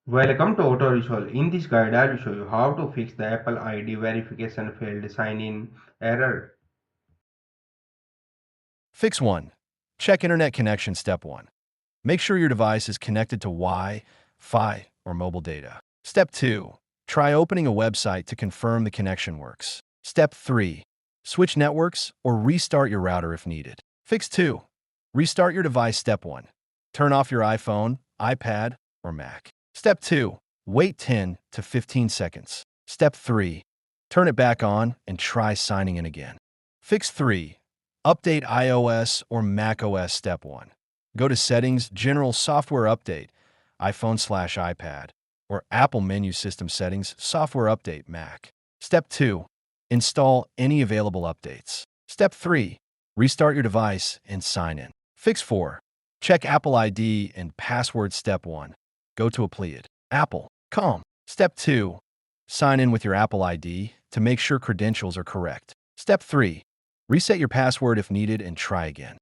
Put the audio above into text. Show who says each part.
Speaker 1: Welcome to Auto Resolve. In this guide, I will show you how to fix the Apple ID verification failed sign-in error.
Speaker 2: Fix 1. Check Internet connection. Step 1. Make sure your device is connected to Wi-Fi or mobile data. Step 2. Try opening a website to confirm the connection works. Step 3. Switch networks or restart your router if needed. Fix 2. Restart your device. Step 1. Turn off your iPhone, iPad, or Mac. Step 2. Wait 10 to 15 seconds. Step 3. Turn it back on and try signing in again. Fix 3. Update iOS or macOS. Step 1. Go to Settings, General Software Update, iPhone/iPad, or Apple Menu System Settings, Software Update, Mac. Step 2. Install any available updates. Step 3. Restart your device and sign in. Fix 4. Check Apple ID and password. Step 1. Go to Appleed, Apple.com. Step 2. Sign in with your Apple ID to make sure credentials are correct. Step 3. Reset your password if needed and try again.